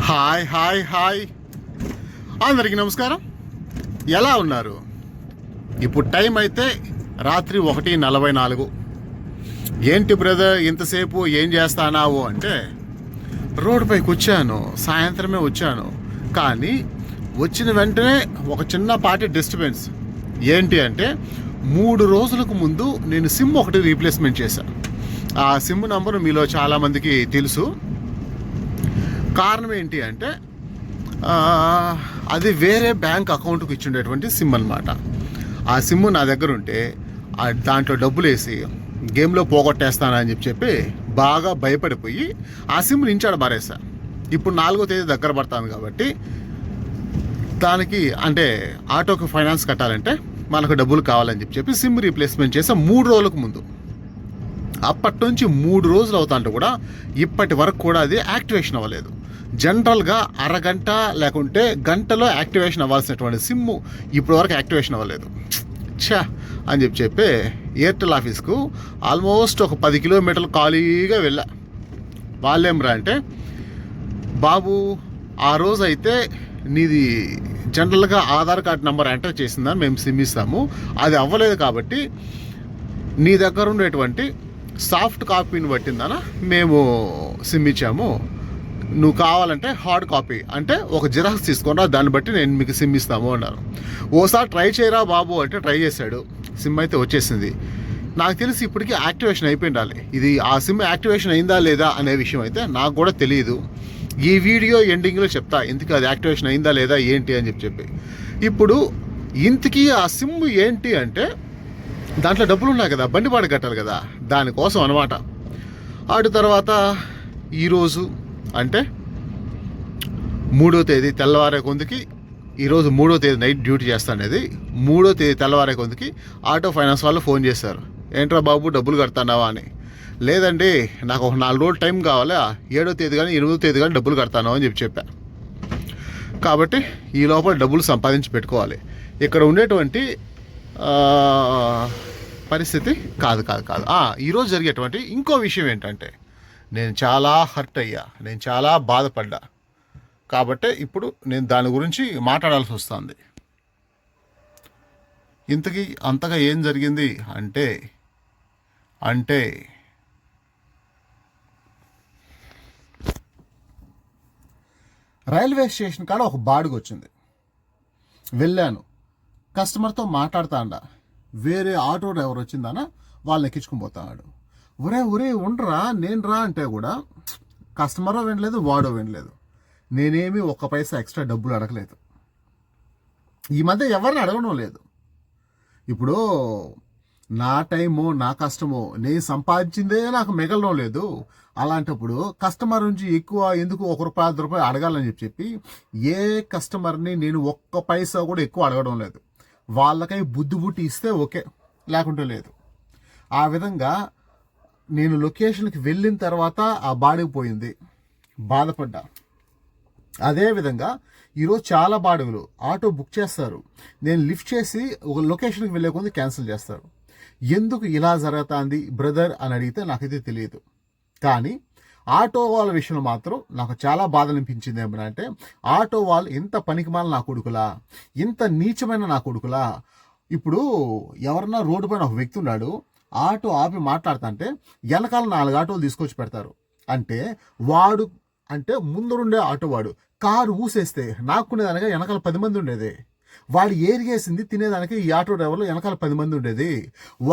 Hi hi hi అందరికీ నమస్కారం. ఎలా ఉన్నారు? ఇప్పుడు టైం అయితే రాత్రి 1:44. ఏంటి బ్రదర్ ఇంతసేపు ఏం చేస్తానావు అంటే, రోడ్డుపైకి వచ్చాను, సాయంత్రమే వచ్చాను. కానీ వచ్చిన వెంటనే ఒక చిన్నపాటి డిస్టర్బెన్స్. ఏంటి అంటే, 3 రోజులకు ముందు నేను సిమ్ ఒకటి రీప్లేస్మెంట్ చేశాను. ఆ సిమ్ నంబరు మీలో చాలామందికి తెలుసు. కారణం ఏంటి అంటే, అది వేరే బ్యాంక్ అకౌంట్కి ఇచ్చిండేటువంటి సిమ్ అనమాట. ఆ సిమ్ నా దగ్గర ఉంటే దాంట్లో డబ్బులు వేసి గేమ్లో పోగొట్టేస్తానని చెప్పి బాగా భయపడిపోయి ఆ సిమ్ని ఇంచాడు బారేసా. ఇప్పుడు 4వ తేదీ దగ్గర పడతాను కాబట్టి దానికి అంటే ఆటోకి ఫైనాన్స్ కట్టాలంటే మనకు డబ్బులు కావాలని చెప్పి సిమ్ రీప్లేస్మెంట్ చేసా 3 రోజులకు ముందు. అప్పటి నుంచి 3 రోజులు అవుతాంటే కూడా ఇప్పటి వరకు కూడా అది యాక్టివేషన్ అవ్వలేదు. జనరల్గా అరగంట లేకుంటే గంటలో యాక్టివేషన్ అవ్వాల్సినటువంటి సిమ్ ఇప్పటి వరకు యాక్టివేషన్ అవ్వలేదు. ఛా అని చెప్పి ఎయిర్టెల్ ఆఫీస్కు ఆల్మోస్ట్ ఒక 10 కిలోమీటర్లు ఖాళీగా వెళ్ళా. వాళ్ళేమ్రా అంటే, బాబు ఆ రోజు అయితే నీది జనరల్గా ఆధార్ కార్డ్ నెంబర్ ఎంటర్ చేసిందని మేము సిమ్ ఇస్తాము, అది అవ్వలేదు కాబట్టి నీ దగ్గర ఉండేటువంటి సాఫ్ట్ కాపీని పట్టిందనా మేము సిమ్ ఇచ్చాము, నువ్వు కావాలంటే హార్డ్ కాపీ అంటే ఒక జిరాక్స్ తీసుకున్నా, దాన్ని బట్టి నేను మీకు సిమ్ ఇస్తాము అన్నారు. ఓసారి ట్రై చేయరా బాబు అంటే ట్రై చేశాడు, సిమ్ అయితే వచ్చేసింది. నాకు తెలిసి ఇప్పటికీ యాక్టివేషన్ అయిపోయి ఉండాలి. ఇది ఆ సిమ్ యాక్టివేషన్ అయిందా లేదా అనే విషయం అయితే నాకు కూడా తెలియదు. ఈ వీడియో ఎండింగ్లో చెప్తా ఎందుకు అది యాక్టివేషన్ అయిందా లేదా ఏంటి అని చెప్పి. ఇప్పుడు ఇంతకీ ఆ సిమ్ ఏంటి అంటే, దాంట్లో డబ్బులు ఉన్నాయి కదా, బండి బాడు కట్టాలి కదా, దానికోసం అనమాట. ఆడు తర్వాత ఈరోజు అంటే 3వ తేదీ తెల్లవారే కొందికి, ఈరోజు 3వ తేదీ నైట్ డ్యూటీ చేస్తానేది, 3వ తేదీ తెల్లవారే కొందికి ఆటో ఫైనాన్స్ వాళ్ళు ఫోన్ చేశారు. ఏంట్రా బాబు డబ్బులు కడతానావా అని. లేదండి నాకు ఒక 4 రోజులు టైం కావాలా, 7వ తేదీ కానీ 8వ తేదీ కానీ డబ్బులు కడతాను అని చెప్పా. కాబట్టి ఈ లోపల డబ్బులు సంపాదించి పెట్టుకోవాలి. ఇక్కడ ఉండేటువంటి పరిస్థితి కాదు. ఈరోజు జరిగేటువంటి ఇంకో విషయం ఏంటంటే, నేను చాలా హర్ట్ అయ్యా, నేను చాలా బాధపడ్డా. కాబట్టి ఇప్పుడు నేను దాని గురించి మాట్లాడాల్సి వస్తుంది. ఇంతకీ అంతగా ఏం జరిగింది అంటే రైల్వే స్టేషన్ కాడ ఒక బాడుగు వచ్చింది. వెళ్ళాను, కస్టమర్తో మాట్లాడుతాండా, వేరే ఆటో డ్రైవర్ వచ్చిందానా వాళ్ళని ఎక్కించుకుని పోతాడు. ఒరే ఉండరా నేను రా అంటే కూడా కస్టమరో వినలేదు, వాడో వినలేదు. నేనేమి 1 పైసా ఎక్స్ట్రా డబ్బులు అడగలేదు. ఈ మధ్య ఎవరిని అడగడం లేదు. ఇప్పుడు నా టైము నా కష్టము నేను సంపాదించిందే నాకు మిగలడం లేదు. అలాంటప్పుడు కస్టమర్ నుంచి ఎక్కువ ఎందుకు 1 రూపాయి 10 రూపాయలు అడగాలని చెప్పి ఏ కస్టమర్ని నేను 1 పైసా కూడా ఎక్కువ అడగడం లేదు. వాళ్ళకై బుద్ధి ఇస్తే ఓకే, లేకుంటే లేదు. ఆ విధంగా నేను లొకేషన్కి వెళ్ళిన తర్వాత ఆ బాడిగిపోయింది, బాధపడ్డా. అదేవిధంగా ఈరోజు చాలా బాడుగులు ఆటో బుక్ చేస్తారు, నేను లిఫ్ట్ చేసి ఒక లొకేషన్కి వెళ్ళే కొంది క్యాన్సిల్ చేస్తారు. ఎందుకు ఇలా జరుగుతుంది బ్రదర్ అని అడిగితే నాకైతే తెలియదు. కానీ ఆటో వాళ్ళ విషయంలో మాత్రం నాకు చాలా బాధ అనిపించింది. ఏమనంటే, ఆటో వాళ్ళు ఇంత పనికిమాల నా కొడుకులా, ఇంత నీచమైన నా కొడుకులా. ఇప్పుడు ఎవరన్నా రోడ్డు పైన ఒక వ్యక్తి ఉన్నాడు, ఆటో ఆపి మాట్లాడుతుంటే వెనకాల 4 ఆటోలు తీసుకొచ్చి పెడతారు. అంటే వాడు అంటే ముందరుండే ఆటో వాడు కారు ఊసేస్తే నాకునేదానిగా వెనకాల 10 మంది ఉండేది. వాడు ఏరిగేసింది తినేదానికి ఈ ఆటో డ్రైవర్లో వెనకాల 10 మంది ఉండేది.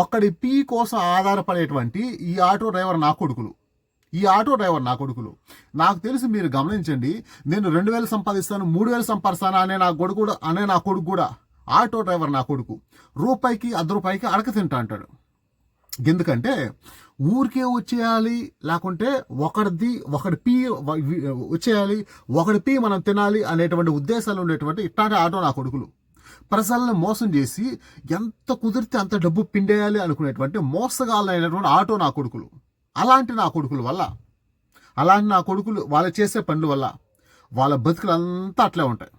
ఒకడి పీ కోసం ఆధారపడేటువంటి ఈ ఆటో డ్రైవర్ నా కొడుకులు, నాకు తెలిసి మీరు గమనించండి. నేను 2,000 సంపాదిస్తాను, 3,000 సంపాదిస్తాను అనే నా కొడుకు కూడా ఆటో డ్రైవర్ నా కొడుకు రూపాయికి 10 రూపాయికి అడక తింటా అంటాడు. ఎందుకంటే ఊరికే వచ్చేయాలి, లేకుంటే ఒకడి పీ వచ్చేయాలి, ఒకడి పీ మనం తినాలి అనేటువంటి ఉద్దేశాలు ఉండేటువంటి ఇట్లాంటి ఆటో నా కొడుకులు. ప్రజలను మోసం చేసి ఎంత కుదిరితే అంత డబ్బు పిండేయాలి అనుకునేటువంటి మోసగాళ్ళైనటువంటి ఆటో నా కొడుకులు. అలాంటి నా కొడుకులు వాళ్ళు చేసే పనుల వల్ల వాళ్ళ బతుకులంతా అట్లే ఉంటాయి.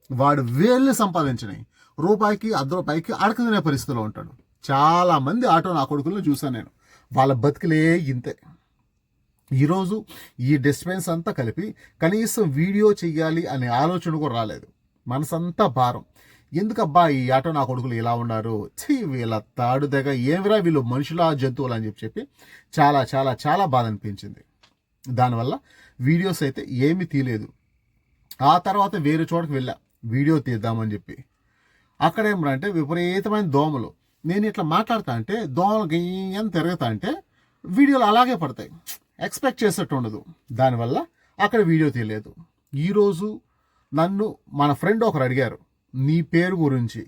వాడు వేళ్ళు సంపాదించినాయి రూపాయికి 10 రూపాయికి అడక తినే పరిస్థితిలో ఉంటాడు. చాలా మంది ఆటో నా కొడుకులను చూసాను నేను, వాళ్ళ బతుకులే ఇంతే. ఈరోజు ఈ డిస్టర్బెన్స్ అంతా కలిపి కనీసం వీడియో చెయ్యాలి అనే ఆలోచన కూడా రాలేదు. మనసంతా భారం. ఎందుకబ్బా ఈ ఆటో నా కొడుకులు ఇలా ఉన్నారు, వీళ్ళ తాడు దగ్గర ఏమిరా వీళ్ళు మనుషుల జంతువులు అని చెప్పి చాలా చాలా చాలా బాధ అనిపించింది. దానివల్ల వీడియోస్ అయితే ఏమీ తీయలేదు. ఆ తర్వాత వేరే చోటకి వెళ్ళా వీడియో తీద్దామని చెప్పి. అక్కడ ఏమంటే విపరీతమైన దోమలు. నేను ఇట్లా మాట్లాడతా అంటే దోమలు గయ్యని తిరుగుతా అంటే వీడియోలు అలాగే పడతాయి, ఎక్స్పెక్ట్ చేసేట్టు ఉండదు. దానివల్ల అక్కడ వీడియో తీయలేదు. ఈరోజు నన్ను మన ఫ్రెండ్ ఒకరు అడిగారు, నీ పేరు గురించి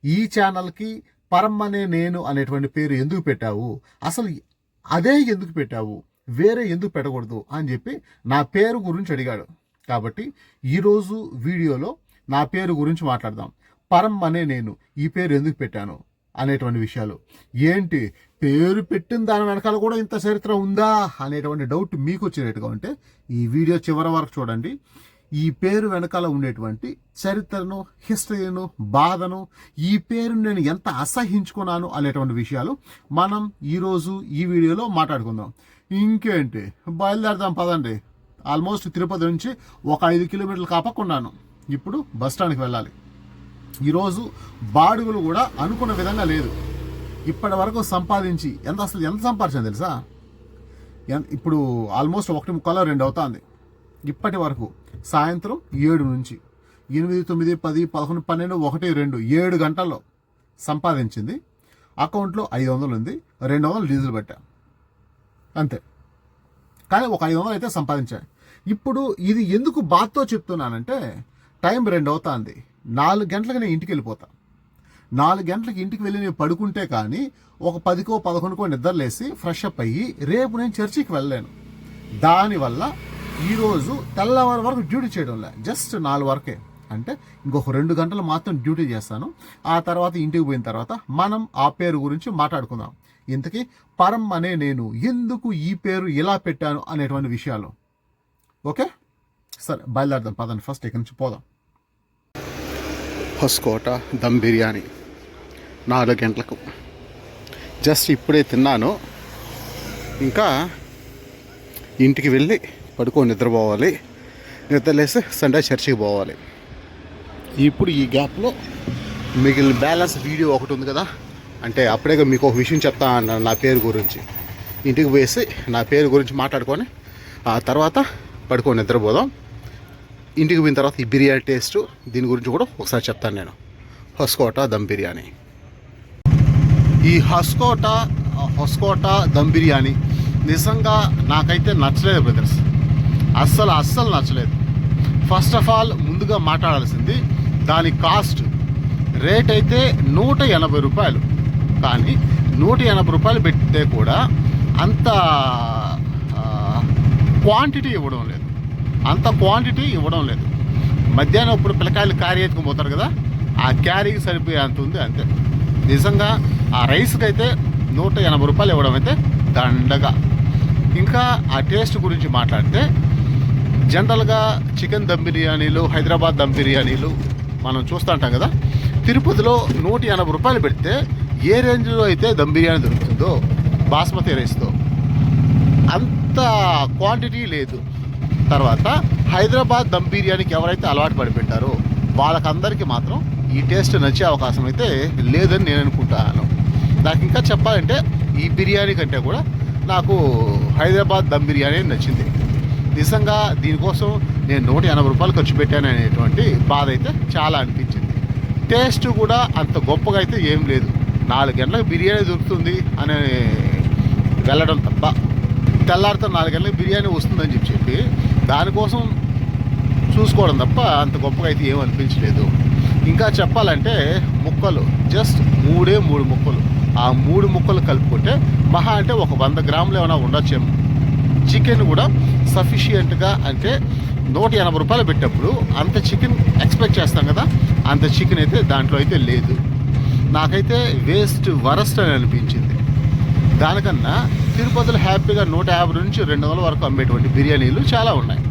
ఈ ఛానల్కి పరమ్మనే నేను అనేటువంటి పేరు ఎందుకు పెట్టావు, అసలు అదే ఎందుకు పెట్టావు, వేరే ఎందుకు పెట్టకూడదు అని చెప్పి నా పేరు గురించి అడిగాడు. కాబట్టి ఈరోజు వీడియోలో నా పేరు గురించి మాట్లాడదాం. పరం అనే నేను ఈ పేరు ఎందుకు పెట్టాను అనేటువంటి విషయాలు. ఏంటి పేరు పెట్టిన దాని వెనకాల కూడా ఇంత చరిత్ర ఉందా అనేటువంటి డౌట్ మీకు వచ్చినట్టుగా ఉంటే ఈ వీడియో చివరి వరకు చూడండి. ఈ పేరు వెనకాల ఉండేటువంటి చరిత్రను, హిస్టరీను, బాధను, ఈ పేరును నేను ఎంత అసహించుకున్నాను అనేటువంటి విషయాలు మనం ఈరోజు ఈ వీడియోలో మాట్లాడుకుందాం. ఇంకేంటి, బయలుదేరదాం పదండి. ఆల్మోస్ట్ తిరుపతి నుంచి ఒక 5 కిలోమీటర్లు కాపకున్నాను. ఇప్పుడు బస్ స్టాండ్కి వెళ్ళాలి. ఈరోజు బాడుగులు కూడా అనుకున్న విధంగా లేదు. ఇప్పటి వరకు సంపాదించి అసలు ఎంత సంపాదించాను తెలుసా? ఇప్పుడు ఆల్మోస్ట్ 1:45, 2 అవుతుంది. ఇప్పటి వరకు సాయంత్రం 7 నుంచి 8, 9, 10, 11, 12, 1, 2 7 గంటల్లో సంపాదించింది. అకౌంట్లో 500 ఉంది, 200 డీజిల్ పెట్టా అంతే. కానీ ఒక 500 అయితే సంపాదించాను. ఇప్పుడు ఇది ఎందుకు బాధతో చెప్తున్నానంటే టైం 2 అవుతుంది. 4 గంటలకు నేను ఇంటికి వెళ్ళిపోతా. 4 గంటలకు ఇంటికి వెళ్ళి నేను పడుకుంటే కానీ ఒక 10కో 11కో నిద్రలేసి ఫ్రెష్ అప్ అయ్యి రేపు నేను చర్చికి వెళ్ళలేను. దానివల్ల ఈరోజు తెల్లవారి వరకు డ్యూటీ చేయడం లే, జస్ట్ 4 వరకే. అంటే ఇంకొక 2 గంటలు మాత్రం డ్యూటీ చేస్తాను. ఆ తర్వాత ఇంటికి పోయిన తర్వాత మనం ఆ పేరు గురించి మాట్లాడుకుందాం. ఇంతకీ పరం అనే నేను ఎందుకు ఈ పేరు ఇలా పెట్టాను అనేటువంటి విషయాలు. ఓకే, సరే బయలుదేరదాం పదండి. ఫస్ట్ ఇక్కడి నుంచి పోదాం. హొస్కోట దమ్ బిర్యానీ 4 గంటలకు జస్ట్ ఇప్పుడే తిన్నాను. ఇంకా ఇంటికి వెళ్ళి పడుకొని నిద్రపోవాలి. నిద్రలేసి సండే చర్చికి పోవాలి. ఇప్పుడు ఈ గ్యాప్లో మిగిలిన బ్యాలెన్స్ వీడియో ఒకటి ఉంది కదా, అంటే అప్పుడే మీకు ఒక విషయం చెప్తా అన్నాను నా పేరు గురించి. ఇంటికి పోయేసి నా పేరు గురించి మాట్లాడుకొని ఆ తర్వాత పడుకొని నిద్రపోదాం. ఇంటికి పోయిన తర్వాత ఈ బిర్యానీ టేస్ట్ దీని గురించి కూడా ఒకసారి చెప్తాను నేను. హొస్కోట దమ్ బిర్యానీ. ఈ హొస్కోట దమ్ బిర్యానీ నిజంగా నాకైతే నచ్చలేదు బ్రదర్స్, అస్సలు నచ్చలేదు. ఫస్ట్ ఆఫ్ ఆల్ ముందుగా మాట్లాడాల్సింది దాని కాస్ట్. రేట్ అయితే 180 రూపాయలు. కానీ 180 రూపాయలు పెడితే కూడా అంత క్వాంటిటీ ఇవ్వడం లేదు. మధ్యాహ్నం ఇప్పుడు పిల్లకాయలు క్యారీ ఎత్తుకుపోతారు కదా, ఆ క్యారీకి సరిపోయే అంత ఉంది అంతే. నిజంగా ఆ రైస్కి అయితే 180 రూపాయలు ఇవ్వడం అయితే దండగా. ఇంకా ఆ టేస్ట్ గురించి మాట్లాడితే జనరల్గా చికెన్ దమ్ బిర్యానీలు, హైదరాబాద్ దమ్ బిర్యానీలు మనం చూస్తుంటాం కదా. తిరుపతిలో 180 రూపాయలు పెడితే ఏ రేంజ్లో అయితే దమ్ బిర్యానీ దొరుకుతుందో బాస్మతి రైస్తో అంత క్వాంటిటీ లేదు. తర్వాత హైదరాబాద్ దమ్ బిర్యానీకి ఎవరైతే అలవాటు పడిపెట్టారో వాళ్ళకందరికీ మాత్రం ఈ టేస్ట్ నచ్చే అవకాశం అయితే లేదని నేను అనుకుంటాను. నాకు ఇంకా చెప్పాలంటే ఈ బిర్యానీ కంటే కూడా నాకు హైదరాబాద్ దమ్ బిర్యానీ నచ్చింది. నిజంగా దీనికోసం నేను 180 రూపాయలు ఖర్చు పెట్టాను అనేటువంటి బాధ అయితే చాలా అనిపించింది. టేస్ట్ కూడా అంత గొప్పగా అయితే ఏం లేదు. 4 గంటలకు బిర్యానీ దొరుకుతుంది అని వెళ్ళడం తప్ప, తెల్లారితో 4 గంటలకు బిర్యానీ వస్తుందని చెప్పి దానికోసం చూసుకోవడం తప్ప అంత గొప్పగా అయితే ఏం అనిపించలేదు. ఇంకా చెప్పాలంటే ముక్కలు జస్ట్ 3 ముక్కలు. ఆ 3 ముక్కలు కలుపుకుంటే మహా అంటే ఒక 100 గ్రాములు ఏమైనా ఉండొచ్చేమో. చికెన్ కూడా సఫిషియెంట్గా, అంటే 180 రూపాయలు పెట్టేప్పుడు అంత చికెన్ ఎక్స్పెక్ట్ చేస్తాం కదా, అంత చికెన్ అయితే దాంట్లో అయితే లేదు. నాకైతే వరస్ట్ అని అనిపించింది. దానికన్నా తిరుపతిలో హ్యాపీగా 150 నుంచి 200 వరకు అమ్మేటువంటి బిర్యానీలు చాలా ఉన్నాయి.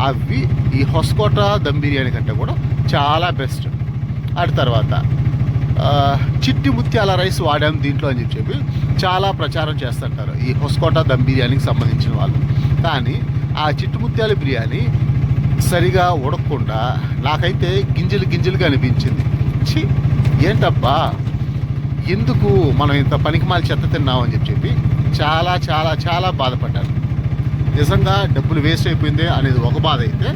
అవి ఈ హొస్కోట దమ్ బిర్యానీ కంటే కూడా చాలా బెస్ట్. అటు తర్వాత చిట్టి ముత్యాల రైస్ వాడాము దీంట్లో అని చెప్పి చాలా ప్రచారం చేస్తుంటారు ఈ హొస్కోట దమ్ బిర్యానీకి సంబంధించిన వాళ్ళు. కానీ ఆ చిట్టుముత్యాల బిర్యానీ సరిగా ఉడకకుండా నాకైతే గింజలు గింజలుగా అనిపించింది. ఛీ, ఏంటబ్బా, ఎందుకు మనం ఇంత పనికిమాలి చెత్త తిన్నామని చెప్పి చాలా చాలా చాలా బాధపడ్డాను. నిజంగా డబ్బులు వేస్ట్ అయిపోయిందే అనేది ఒక బాధ అయితే,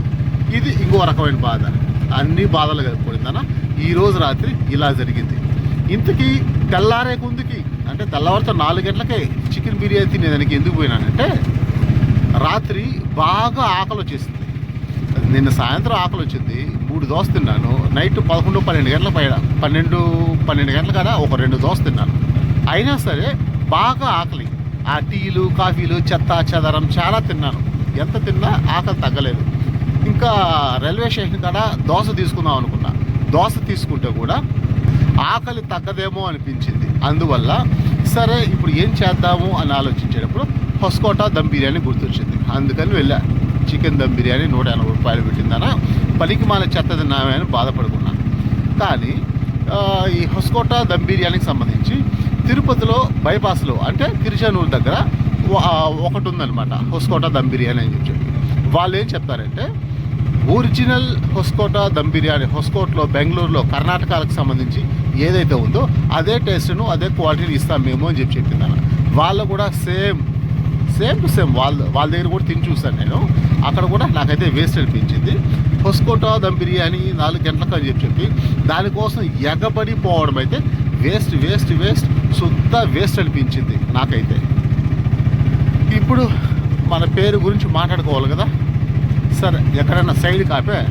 ఇది ఇంకో రకమైన బాధ. అన్ని బాధలు కలిగిపోయిందన్న ఈరోజు రాత్రి ఇలా జరిగింది. ఇంతకీ తెల్లారే ముందుకి అంటే తెల్లవారితో 4 గంటలకే చికెన్ బిర్యానీ తినేదానికి ఎందుకు పోయినానంటే, రాత్రి బాగా ఆకలి వచ్చేసింది. నిన్న సాయంత్రం ఆకలి వచ్చింది, 3 దోశ తిన్నాను. నైట్ 11-12 గంటల పైన 12 గంటల కాడ ఒక 2 దోశ తిన్నాను. అయినా సరే బాగా ఆకలి. ఆ టీలు కాఫీలు చెత్త చెదరం చాలా తిన్నాను. ఎంత తిన్నా ఆకలి తగ్గలేదు. ఇంకా రైల్వే స్టేషన్ కాడ దోశ తీసుకుందాం అనుకున్నా. దోశ తీసుకుంటే కూడా ఆకలి తగ్గదేమో అనిపించింది. అందువల్ల సరే ఇప్పుడు ఏం చేద్దాము అని ఆలోచించేటప్పుడు హొస్కోటా దమ్ బిర్యానీ గుర్తొచ్చింది. అందుకని వెళ్ళా. చికెన్ దమ్ బిర్యానీ 180 రూపాయలు పెట్టిందనా, పనికి మాల చెత్త తిన్నామే అని బాధపడుకున్నాను. కానీ ఈ హొస్కోటా దమ్ బిర్యానీకి సంబంధించి తిరుపతిలో బైపాస్లో అంటే తిరుచానూరు దగ్గర ఒకటి ఉందన్నమాట, హొస్కోటా దమ్ బిర్యానీ అని చెప్పి. వాళ్ళు ఏం చెప్తారంటే, ఒరిజినల్ హొస్కోటా దమ్ బిర్యానీ హొస్కోట్లో బెంగళూరులో కర్ణాటకకు సంబంధించి ఏదైతే ఉందో అదే టేస్ట్ను అదే క్వాలిటీని ఇస్తాం మేము అని చెప్పిందన్న. వాళ్ళు కూడా సేమ్ టు సేమ్ వాళ్ళ దగ్గర కూడా తిని చూశాను నేను. అక్కడ కూడా నాకైతే వేస్ట్ అనిపించింది. హొస్కోటా దమ్ బిర్యానీ 4 గంటలకు అని చెప్పి దానికోసం ఎగబడిపోవడం అయితే వేస్ట్ శుద్ధ వేస్ట్ అనిపించింది నాకైతే. ఇప్పుడు మన పేరు గురించి మాట్లాడుకోవాలి కదా, సరే ఎక్కడైనా సైడ్ కాపే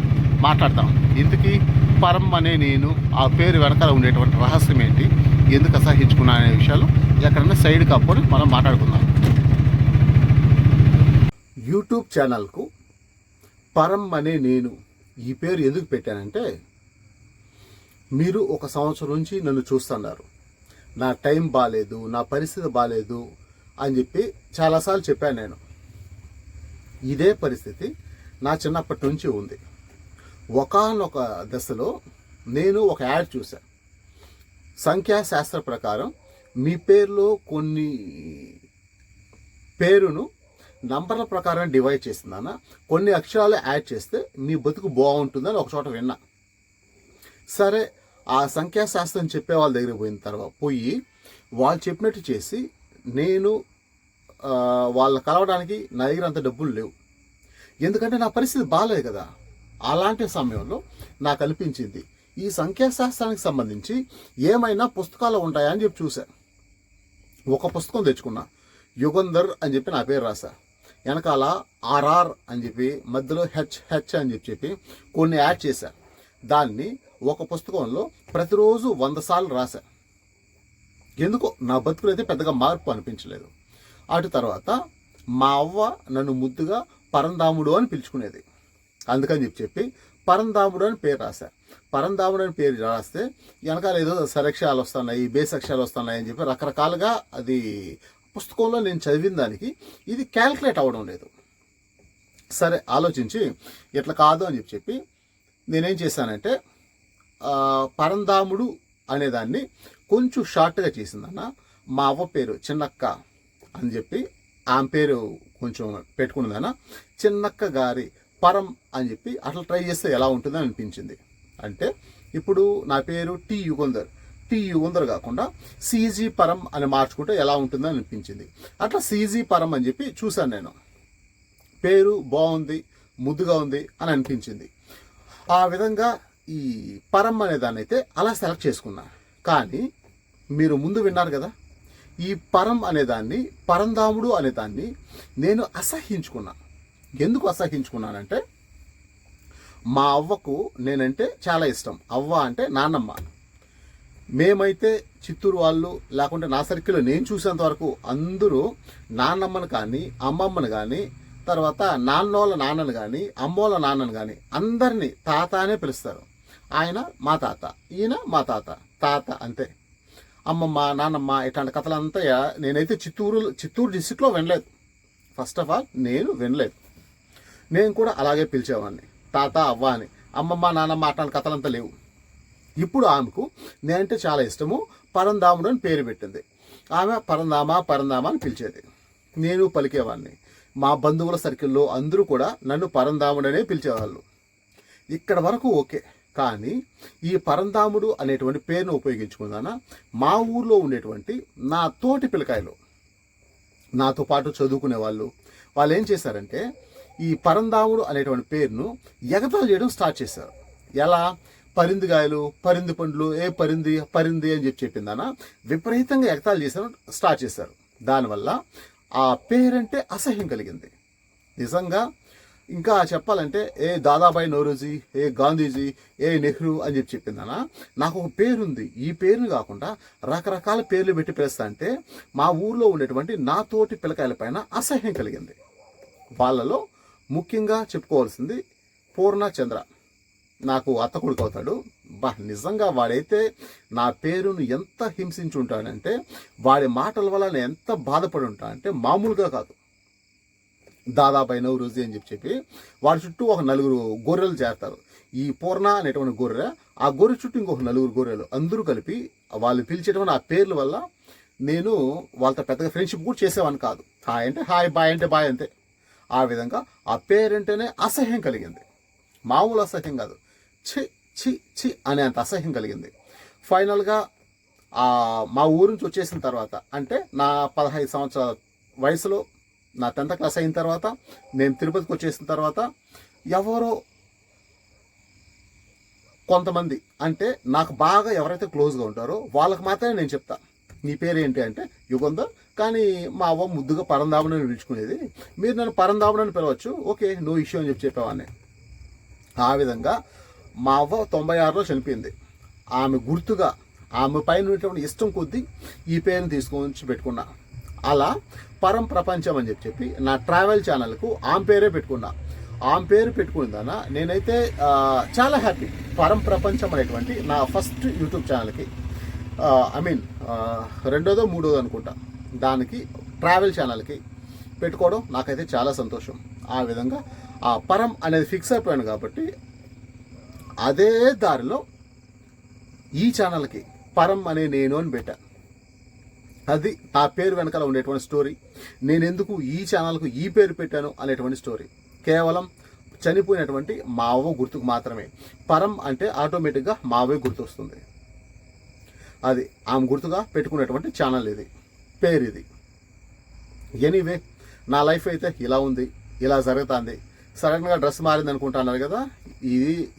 మాట్లాడతాం. ఇంతకీ పరం అనే నేను, ఆ పేరు వెనకాల ఉండేటువంటి రహస్యం ఏంటి, ఎందుకు అసహించుకున్నా అనే విషయాలు ఎక్కడైనా సైడ్ కాపుకొని మనం మాట్లాడుకుందాం. యూట్యూబ్ ఛానల్కు పరం అనే నేను ఈ పేరు ఎందుకు పెట్టానంటే, మీరు 1 సంవత్సరం నుంచి నన్ను చూస్తున్నారు. నా టైం బాగాలేదు, నా పరిస్థితి బాగాలేదు అని చెప్పి చాలాసార్లు చెప్పాను నేను. ఇదే పరిస్థితి నా చిన్నప్పటి నుంచి ఉంది. ఒకానొక దశలో నేను ఒక యాడ్ చూశాను. సంఖ్యాశాస్త్ర ప్రకారం మీ పేరులో కొన్ని పేరును నంబర్ల ప్రకారం డివైడ్ చేసిందన్న, కొన్ని అక్షరాలు యాడ్ చేస్తే మీ బతుకు బాగుంటుందని ఒక చోట విన్నా. సరే, ఆ సంఖ్యాశాస్త్రం చెప్పే వాళ్ళ దగ్గర పోయి వాళ్ళు చెప్పినట్టు చేసి నేను వాళ్ళని కలవడానికి నా దగ్గర అంత డబ్బులు లేవు. ఎందుకంటే నా పరిస్థితి బాగాలేదు కదా. అలాంటి సమయంలో నాకు అనిపించింది, ఈ సంఖ్యాశాస్త్రానికి సంబంధించి ఏమైనా పుస్తకాలు ఉంటాయా అని చెప్పి చూసా. ఒక పుస్తకం తెచ్చుకున్నా, యుగంధర్ అని చెప్పి నా పేరు రాసా. వెనకాల ఆర్ఆర్ అని చెప్పి మధ్యలో హెచ్ అని చెప్పి కొన్ని యాడ్ చేశా. దాన్ని ఒక పుస్తకంలో ప్రతిరోజు 100 సార్లు రాశా. ఎందుకో నా బతుకులు అయితే పెద్దగా మార్పు అనిపించలేదు. అటు తర్వాత మా అవ్వ నన్ను ముద్దుగా పరంధాముడు అని పిలుచుకునేది. అందుకని చెప్పి పరంధాముడు అని పేరు రాశా. పరంధాముడు అని పేరు రాస్తే వెనకాల ఏదో సరక్షాలు వస్తున్నాయి, బేసక్షాలు వస్తున్నాయి అని చెప్పి రకరకాలుగా అది పుస్తకంలో నేను చదివిన దానికి ఇది క్యాల్కులేట్ అవ్వడం లేదు. సరే ఆలోచించి ఇట్లా కాదు అని చెప్పి నేనేం చేశానంటే, పరంధాముడు అనేదాన్ని కొంచెం షార్ట్గా చేసిందన్న. మా అవ్వ పేరు చిన్నక్క అని చెప్పి ఆమె పేరు కొంచెం పెట్టుకున్నదన్న. చిన్నక్క గారి పరం అని చెప్పి అట్లా ట్రై చేస్తే ఎలా ఉంటుందని అనిపించింది. అంటే ఇప్పుడు నా పేరు టి యుగంధర్ కాకుండా సీజీ పరం అని మార్చుకుంటే ఎలా ఉంటుందని అనిపించింది. అట్లా సీజీ పరం అని చెప్పి చూశాను నేను. పేరు బాగుంది, ముద్దుగా ఉంది అని అనిపించింది. ఆ విధంగా ఈ పరం అనే దాన్ని అయితే అలా సెలెక్ట్ చేసుకున్నా. కానీ మీరు ముందు విన్నారు కదా, ఈ పరం అనేదాన్ని, పరంధాముడు అనేదాన్ని నేను అసహించుకున్నా. ఎందుకు అసహించుకున్నానంటే, మా అవ్వకు నేనంటే చాలా ఇష్టం. అవ్వ అంటే నాన్నమ్మ. మేమైతే చిత్తూరు వాళ్ళు లేకుంటే నా సర్కిల్లో నేను చూసేంత వరకు అందరూ నాన్నమ్మను కానీ అమ్మమ్మను కానీ తర్వాత నాన్నోళ్ళ నాన్నను కానీ అమ్మోళ్ళ నాన్నను కానీ అందరినీ తాత అనే పిలుస్తారు. ఆయన మా తాత, ఈయన మా తాత అంతే. అమ్మమ్మ నాన్నమ్మ ఇట్లాంటి కథలంతా నేనైతే చిత్తూరు డిస్ట్రిక్ట్లో వినలేదు. ఫస్ట్ ఆఫ్ ఆల్ నేను వినలేదు. నేను కూడా అలాగే పిలిచేవాడిని, తాత అవ్వ అని. అమ్మమ్మ నాన్నమ్మ అట్లాంటి కథలంతా లేవు. ఇప్పుడు ఆమెకు నేనంటే చాలా ఇష్టము, పరంధాముడు అని పేరు పెట్టింది. ఆమె పరంధామ అని పిలిచేది, నేను పలికేవాడిని. మా బంధువుల సర్కిల్లో అందరూ కూడా నన్ను పరంధాముడనే పిలిచేవాళ్ళు. ఇక్కడ వరకు ఓకే. కానీ ఈ పరంధాముడు అనేటువంటి పేరును ఉపయోగించుకున్నాన మా ఊర్లో ఉండేటువంటి నా తోటి పిల్లకాయలు, నాతో పాటు చదువుకునే వాళ్ళు ఏం చేశారంటే ఈ పరంధాముడు అనేటువంటి పేరును ఎగతాళి చేయడం స్టార్ట్ చేశారు. ఎలా? పరిందిగాయలు, పరింది పండ్లు, పరింది అని చెప్పిందన విపరీతంగా ఎగతాళి చేశారు, స్టార్ట్ చేశారు. దానివల్ల ఆ పేరంటే అసహ్యం కలిగింది నిజంగా. ఇంకా చెప్పాలంటే దాదాబాయి నౌరోజీ, గాంధీజీ, నెహ్రూ అని చెప్పిందన నాకు ఒక పేరుంది, ఈ పేరుని కాకుండా రకరకాల పేర్లు పెట్టి పిలుస్తా అంటే మా ఊర్లో ఉండేటువంటి నా తోటి పిల్లకాయల పైన అసహ్యం కలిగింది. వాళ్ళలో ముఖ్యంగా చెప్పుకోవాల్సింది పూర్ణచంద్ర, నాకు అత్త కొడుకు అవుతాడు. నిజంగా వాడైతే నా పేరును ఎంత హింసించుంటాడంటే, వాడి మాటల వల్ల నేను ఎంత బాధపడి ఉంటా అంటే మామూలుగా కాదు. దాదాబాయి నౌరోజీ అని చెప్పి వాడి చుట్టూ ఒక 4 గొర్రెలు చేస్తారు. ఈ పూర్ణ అనేటువంటి గొర్రె, ఆ గొర్రె చుట్టూ ఇంకొక 4 గొర్రెలు, అందరూ కలిపి వాళ్ళు పిలిచేటువంటి ఆ పేర్ల వల్ల నేను వాళ్ళతో పెద్దగా ఫ్రెండ్షిప్ కూడా చేసేవాడిని కాదు. హాయ్ అంటే హాయ్, బాయ్ అంటే బాయ్ అంతే. ఆ విధంగా ఆ పేరంటేనే అసహ్యం కలిగింది. మామూలు అసహ్యం కాదు, చి చి చి అనేంత అసహ్యం కలిగింది. ఫైనల్గా మా ఊరు నుంచి వచ్చేసిన తర్వాత, అంటే నా 15 సంవత్సరాల వయసులో నా 10th క్లాస్ అయిన తర్వాత నేను తిరుపతికి వచ్చేసిన తర్వాత ఎవరో కొంతమంది, అంటే నాకు బాగా ఎవరైతే క్లోజ్గా ఉంటారో వాళ్ళకి మాత్రమే నేను చెప్తా, నీ పేరు ఏంటి అంటే యుగంధర్, కానీ మా అవ్వ ముద్దుగా పరంధాముడని పిలుచుకునేది, మీరు నన్ను పరంధాముడని పిలవచ్చు, ఓకే నో ఇష్యూ అని చెప్పేవాడిని. ఆ విధంగా మా అవ్వ 96లో చనిపోయింది. ఆమె గుర్తుగా ఆమె పైన ఉన్నటువంటి ఇష్టం కొద్దీ ఈ పేరుని తీసుకొని పెట్టుకున్నా. అలా పరం ప్రపంచం అని చెప్పి నా ట్రావెల్ ఛానల్కు ఆమె పేరే పెట్టుకున్నా. ఆమె పేరు పెట్టుకున్నదాన నేనైతే చాలా హ్యాపీ. పరం ప్రపంచం అనేటువంటి నా ఫస్ట్ యూట్యూబ్ ఛానల్కి, రెండోదో మూడోదో అనుకుంటా, దానికి ట్రావెల్ ఛానల్కి పెట్టుకోవడం నాకైతే చాలా సంతోషం. ఆ విధంగా ఆ పరం అనేది ఫిక్స్ అయిపోయాను కాబట్టి అదే దారిలో ఈ ఛానల్కి పరం అనే నేను అని పెట్టా. అది నా పేరు వెనకాల ఉండేటువంటి స్టోరీ. నేను ఎందుకు ఈ ఛానల్కు ఈ పేరు పెట్టాను అనేటువంటి స్టోరీ కేవలం చనిపోయినటువంటి మా అవ్వ గుర్తుకు మాత్రమే. పరం అంటే ఆటోమేటిక్గా మా అవ్వే గుర్తొస్తుంది. అది ఆమె గుర్తుగా పెట్టుకునేటువంటి ఛానల్ ఇది, పేరు ఇది. ఎనీవే నా లైఫ్ అయితే ఇలా ఉంది, ఇలా జరుగుతుంది. సడన్గా డ్రెస్ మారింది అనుకుంటున్నారు కదా,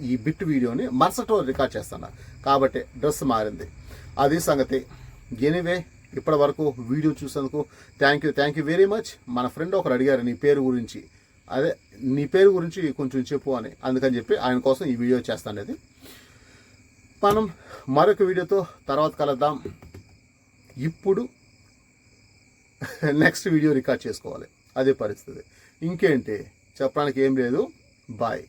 ఈ బిట్ వీడియోని మరుసటి రోజు రికార్డ్ చేస్తాను కాబట్టి డ్రెస్ మారింది, అది సంగతి. ఎనీవే ఇప్పటి వరకు వీడియో చూసేందుకు థ్యాంక్ యూ వెరీ మచ్. మన ఫ్రెండ్ ఒకరు అడిగారు నీ పేరు గురించి, అదే నీ పేరు గురించి కొంచెం చెప్పు అని, అందుకని చెప్పి ఆయన కోసం ఈ వీడియో చేస్తాను. అది మనం మరొక వీడియోతో తర్వాత కలుద్దాం. ఇప్పుడు నెక్స్ట్ వీడియో రికార్డ్ చేసుకోవాలి, అదే పరిస్థితి. ఇంకేంటి చెప్పడానికి ఏం లేదు. బాయ్.